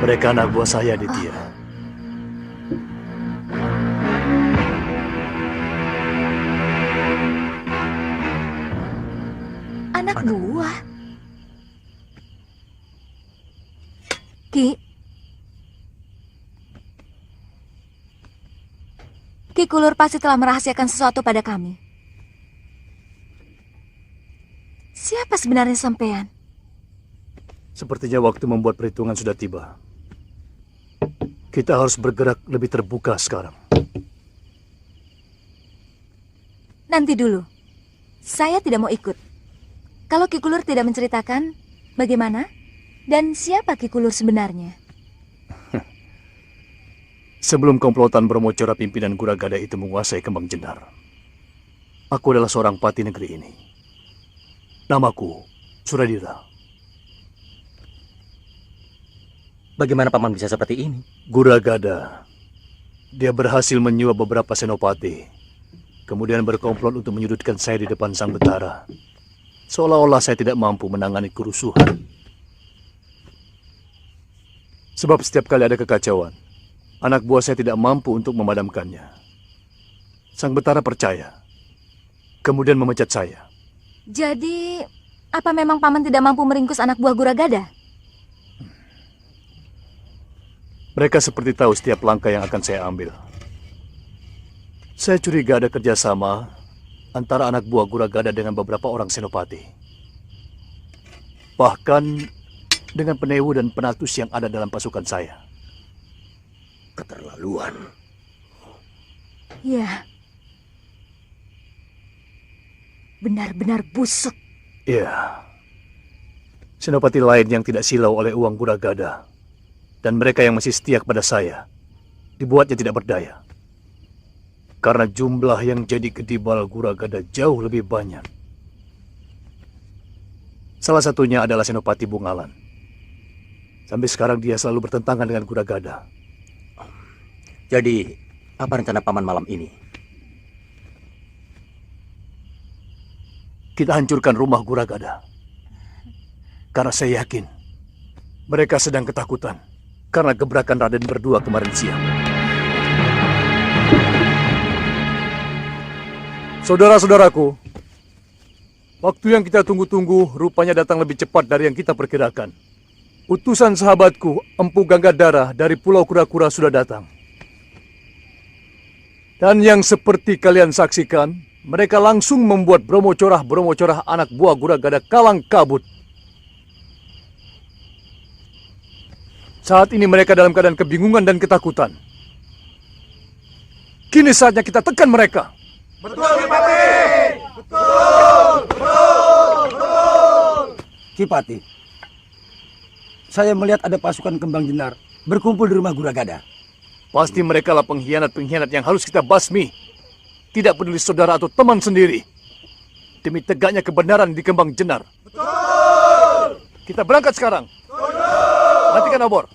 Mereka anak buah saya, Ditya. Anak buah? Ki Kulur pasti telah merahasiakan sesuatu pada kami. Siapa sebenarnya sampean? Sepertinya waktu membuat perhitungan sudah tiba. Kita harus bergerak lebih terbuka sekarang. Nanti dulu. Saya tidak mau ikut. Kalau Ki Kulur tidak menceritakan, bagaimana? Dan siapa Ki Kulur sebenarnya? Sebelum komplotan Brahmacora pimpinan Guragada itu menguasai Kembang Jenar, aku adalah seorang pati negeri ini. Namaku Suradira. Bagaimana Paman bisa seperti ini? Guragada. Dia berhasil menyuap beberapa senopati, kemudian berkomplot untuk menyudutkan saya di depan Sang Betara. Seolah-olah saya tidak mampu menangani kerusuhan. Sebab setiap kali ada kekacauan, anak buah saya tidak mampu untuk memadamkannya. Sang Betara percaya, kemudian memecat saya. Jadi, apa memang Paman tidak mampu meringkus anak buah Guragada? Mereka seperti tahu setiap langkah yang akan saya ambil. Saya curiga ada kerjasama antara anak buah Guragada dengan beberapa orang senopati. Bahkan dengan penewu dan penatus yang ada dalam pasukan saya. Keterlaluan. Ya. Benar-benar busuk. Ya. Senopati lain yang tidak silau oleh uang Guragada, dan mereka yang masih setia kepada saya, dibuatnya tidak berdaya. Karena jumlah yang jadi kedibal Guragada jauh lebih banyak. Salah satunya adalah Senopati Bungalan. Sampai sekarang dia selalu bertentangan dengan Guragada. Jadi, apa rencana Paman malam ini? Kita hancurkan rumah Guragada. Karena saya yakin mereka sedang ketakutan karena gebrakan Raden berdua kemarin siang. Saudara-saudaraku, waktu yang kita tunggu-tunggu rupanya datang lebih cepat dari yang kita perkirakan. Utusan sahabatku, Empu Ganggadara dari Pulau Kura-Kura sudah datang. Dan yang seperti kalian saksikan, mereka langsung membuat Bromocorah anak buah Guragada kalang kabut. Saat ini mereka dalam keadaan kebingungan dan ketakutan. Kini saatnya kita tekan mereka. Betul, Kipati! Betul! Kipati, saya melihat ada pasukan Kembang Jenar berkumpul di rumah Guragada. Pasti mereka lah pengkhianat-pengkhianat yang harus kita basmi. Tidak peduli saudara atau teman sendiri. Demi tegaknya kebenaran di Kembang Jenar. Betul! Kita berangkat sekarang. Matikan obor.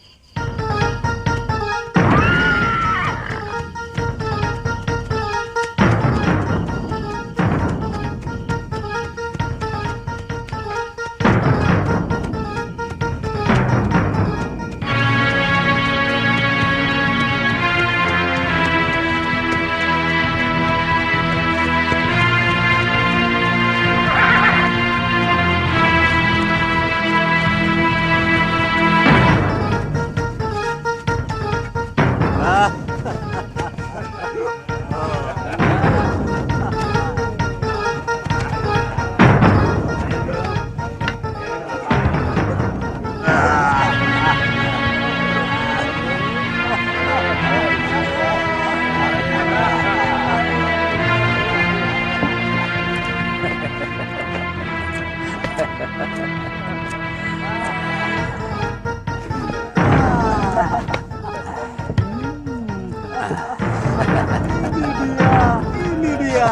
Ini dia.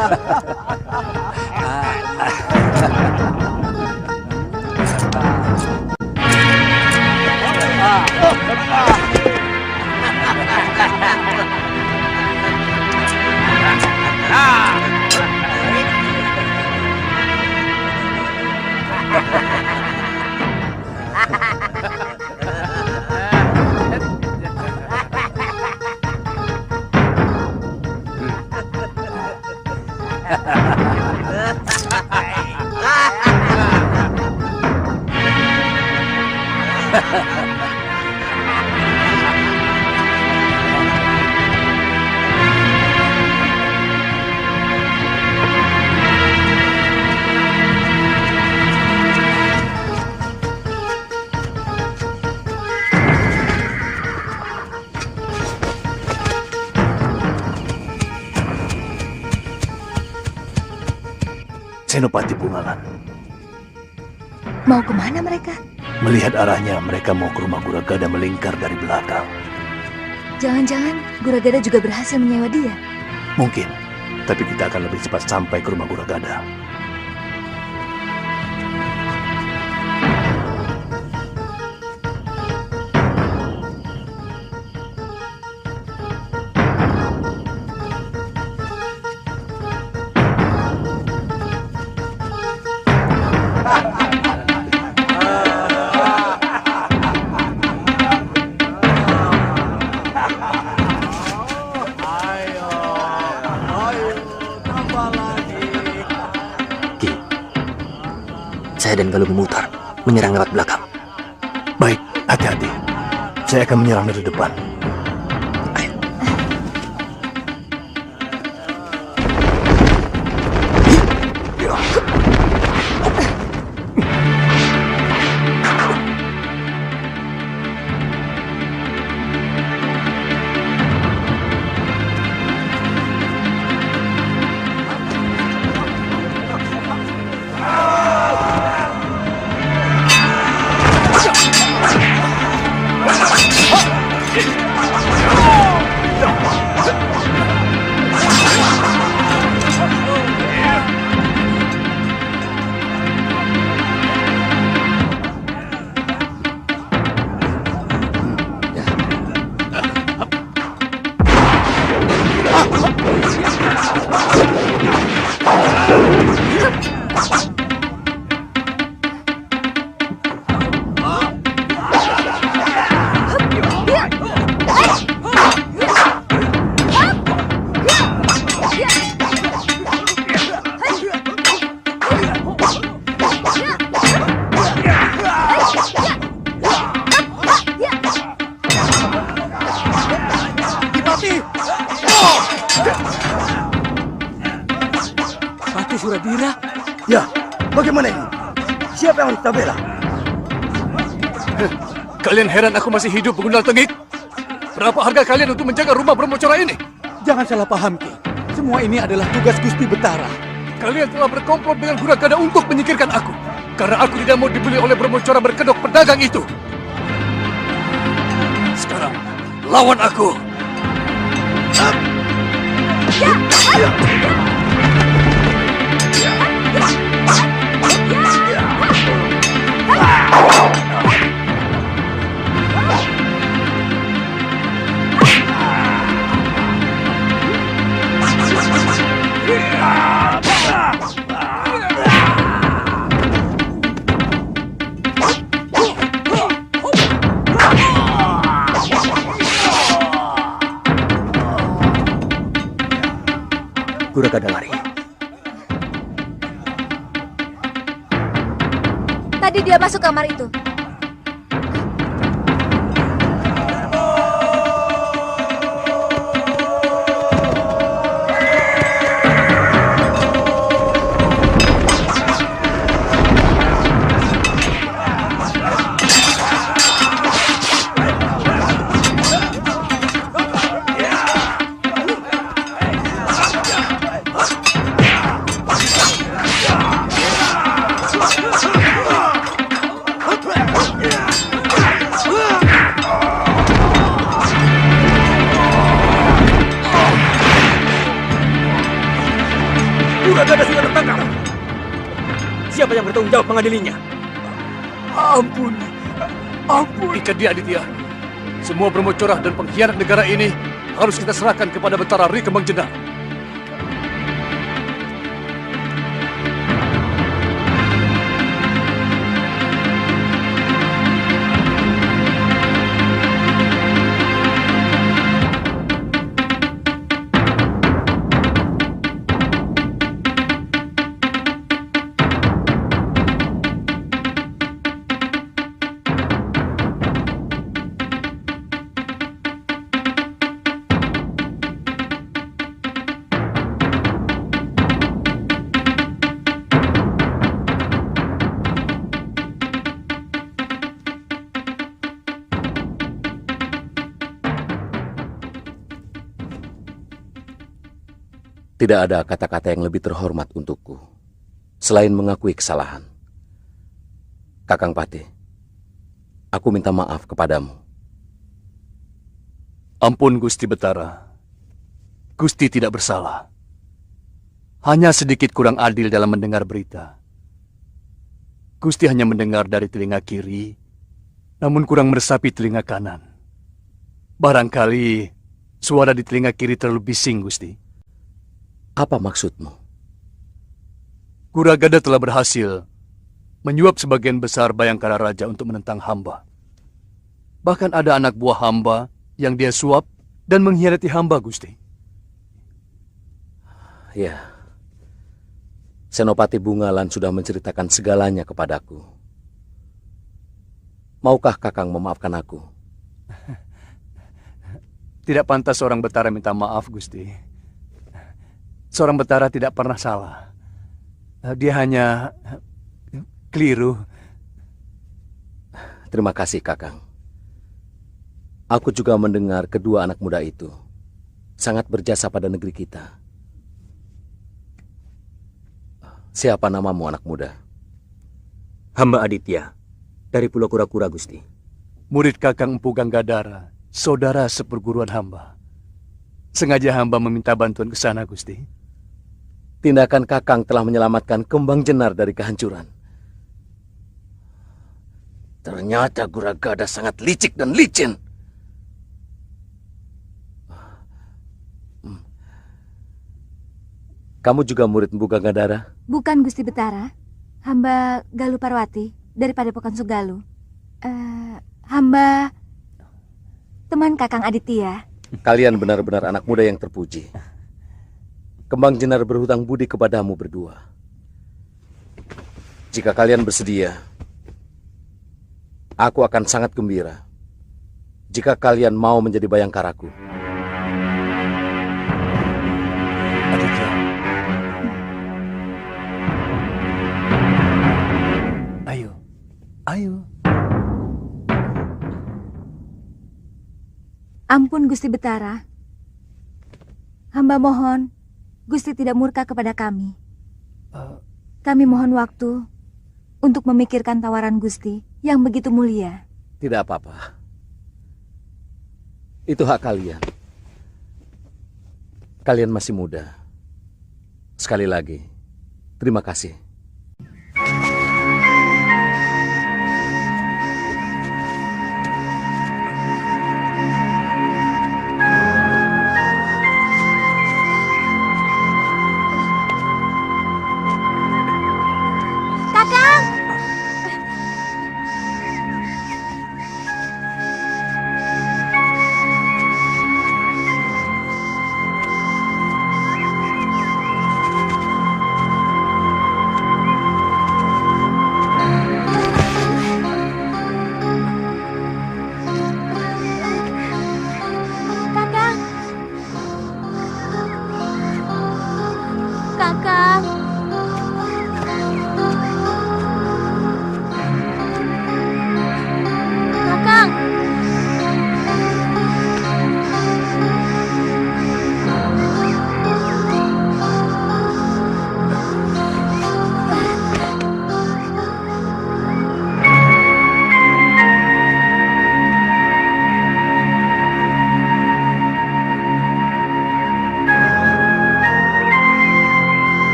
Senopati Bungalan. Mau kemana mereka? Melihat arahnya, mereka mau ke rumah Guragada melingkar dari belakang. Jangan-jangan Guragada juga berhasil menyewa dia. Mungkin, tapi kita akan lebih cepat sampai ke rumah Guragada. Ki, saya dan Galuh memutar, menyerang lewat belakang. Baik, hati-hati. Saya akan menyerang dari depan. Ayo. Patih Suradira? Ya, bagaimana ini? Siapa yang harus kita bela? Kalian heran aku masih hidup, Gundal Tengik? Berapa harga kalian untuk menjaga rumah Brahmacora ini? Jangan salah paham, Ki. Semua ini adalah tugas Gusti Betara. Kalian telah berkomplot dengan Guragada untuk menyingkirkan aku. Karena aku tidak mau dibeli oleh Brahmacora berkedok pedagang itu. Sekarang, lawan aku. Guragada lari. Tadi dia masuk kamar itu. Guragada sudah tertangkap. Siapa yang bertanggung jawab mengadilinya? Ampun. Ikat dia, Aditya. Semua Brahmacora dan pengkhianat negara ini harus kita serahkan kepada Betara Ri Kembang Jenar. Tidak ada kata-kata yang lebih terhormat untukku selain mengakui kesalahan. Kakang Patih, aku minta maaf kepadamu. Ampun Gusti Betara. Gusti tidak bersalah. Hanya sedikit kurang adil dalam mendengar berita. Gusti hanya mendengar dari telinga kiri, namun kurang meresapi telinga kanan. Barangkali suara di telinga kiri terlalu bising, Gusti. Apa maksudmu? Kuragada telah berhasil menyuap sebagian besar Bayangkara Raja untuk menentang hamba. Bahkan ada anak buah hamba yang dia suap dan mengkhianati hamba, Gusti. Ya, Senopati Bungalan sudah menceritakan segalanya kepadaku. Maukah Kakang memaafkan aku? Tidak pantas seorang Betara minta maaf, Gusti. Seorang Betara tidak pernah salah. Dia hanya keliru. Terima kasih, Kakang. Aku juga mendengar kedua anak muda itu sangat berjasa pada negeri kita. Siapa namamu, anak muda? Hamba Aditya, dari Pulau Kura-Kura, Gusti. Murid Kakang Empu Ganggadara, saudara seperguruan hamba. Sengaja hamba meminta bantuan ke sana, Gusti. Tindakan Kakang telah menyelamatkan Kembang Jenar dari kehancuran. Ternyata Kuragada sangat licik dan licin. Kamu juga murid Empu Ganggadara? Bukan Gusti Betara. Hamba Galuh Parwati dari Padepokan Sugaluh. Hamba teman Kakang Aditya. Kalian benar-benar anak muda yang terpuji. Kembang Jenar berhutang budi kepadamu berdua. Jika kalian bersedia, aku akan sangat gembira jika kalian mau menjadi bayangkaraku. Aditya. Ayo, ayo. Ampun Gusti Betara. Hamba mohon Gusti tidak murka kepada kami. Kami mohon waktu untuk memikirkan tawaran Gusti yang begitu mulia. Tidak apa-apa. Itu hak kalian. Kalian masih muda. Sekali lagi, terima kasih.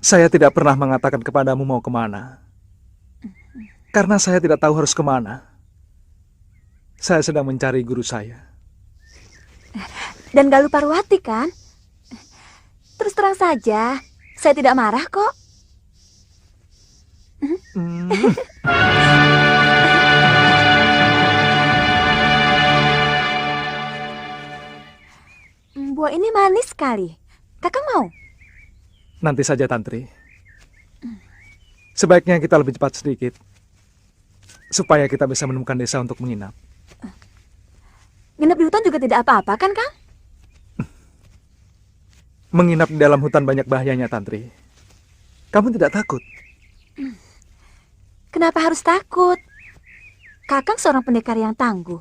Saya tidak pernah mengatakan kepadamu mau kemana. Karena saya tidak tahu harus kemana. Saya sedang mencari guru saya. Dan Galuh Parwati kan? Terus terang saja, saya tidak marah kok. Buah ini manis sekali. Kakak mau? Nanti saja, Tantri. Sebaiknya kita lebih cepat sedikit. supaya kita bisa menemukan desa untuk menginap. Nginep di hutan juga tidak apa-apa kan, Kang? Menginap di dalam hutan banyak bahayanya, Tantri. Kamu tidak takut? Kenapa harus takut? Kakang seorang pendekar yang tangguh.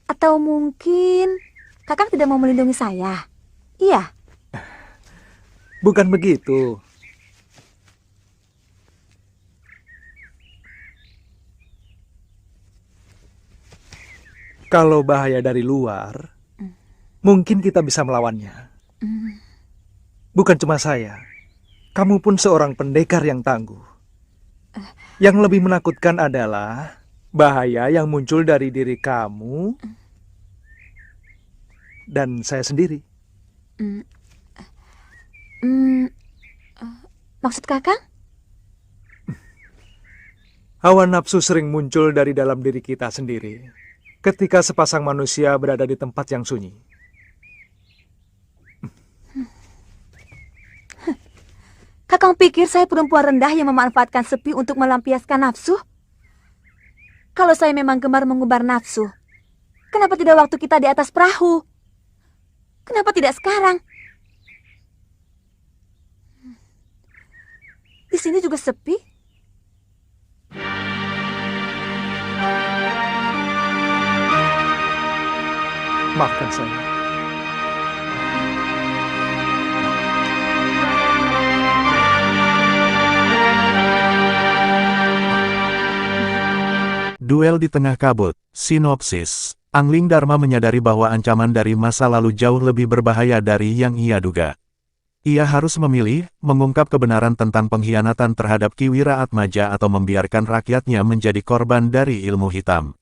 Atau mungkin Kakang tidak mau melindungi saya? Iya. Bukan begitu. Kalau bahaya dari luar, mungkin kita bisa melawannya. Bukan cuma saya, kamu pun seorang pendekar yang tangguh. Yang lebih menakutkan adalah bahaya yang muncul dari diri kamu dan saya sendiri. Maksud Kakang? Hawa nafsu sering muncul dari dalam diri kita sendiri ketika sepasang manusia berada di tempat yang sunyi. Kakang pikir saya perempuan rendah yang memanfaatkan sepi untuk melampiaskan nafsu? Kalau saya memang gemar mengumbar nafsu, kenapa tidak waktu kita di atas perahu? Kenapa tidak sekarang? Di sini juga sepi. Maafkan saya. Duel di tengah kabut. Sinopsis. Angling Dharma menyadari bahwa ancaman dari masa lalu jauh lebih berbahaya dari yang ia duga. Ia harus memilih, mengungkap kebenaran tentang pengkhianatan terhadap Ki Wira Atmaja atau membiarkan rakyatnya menjadi korban dari ilmu hitam.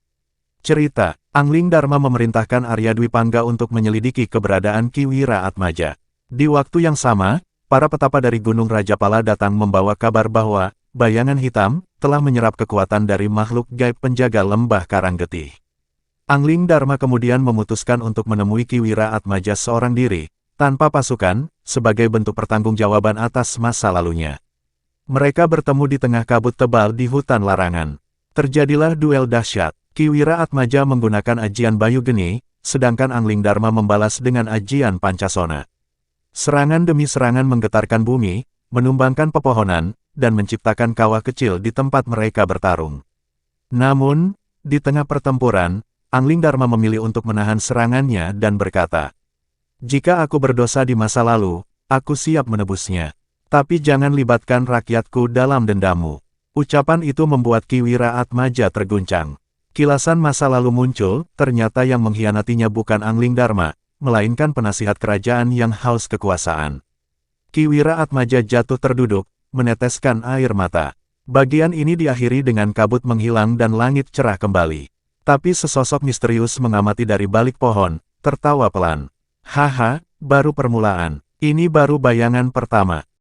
Cerita, Angling Dharma memerintahkan Arya Dwi Pangga untuk menyelidiki keberadaan Ki Wira Atmaja. Di waktu yang sama, para petapa dari Gunung Rajapala datang membawa kabar bahwa bayangan hitam telah menyerap kekuatan dari makhluk gaib penjaga lembah Karanggetih. Angling Dharma kemudian memutuskan untuk menemui Ki Wira Atmaja seorang diri, tanpa pasukan, sebagai bentuk pertanggungjawaban atas masa lalunya. Mereka bertemu di tengah kabut tebal di hutan larangan. Terjadilah duel dahsyat. Ki Wira Atmaja menggunakan ajian Bayu Geni, sedangkan Angling Dharma membalas dengan ajian Pancasona. Serangan demi serangan menggetarkan bumi, menumbangkan pepohonan, dan menciptakan kawah kecil di tempat mereka bertarung. Namun, di tengah pertempuran, Angling Dharma memilih untuk menahan serangannya dan berkata, "Jika aku berdosa di masa lalu, aku siap menebusnya. Tapi jangan libatkan rakyatku dalam dendammu." Ucapan itu membuat Ki Wira Atmaja terguncang. Kilasan masa lalu muncul, ternyata yang mengkhianatinya bukan Angling Dharma, melainkan penasihat kerajaan yang haus kekuasaan. Ki Wira Atmaja jatuh terduduk, meneteskan air mata. Bagian ini diakhiri dengan kabut menghilang dan langit cerah kembali. Tapi sesosok misterius mengamati dari balik pohon, tertawa pelan. "Haha, baru permulaan. Ini baru bayangan pertama.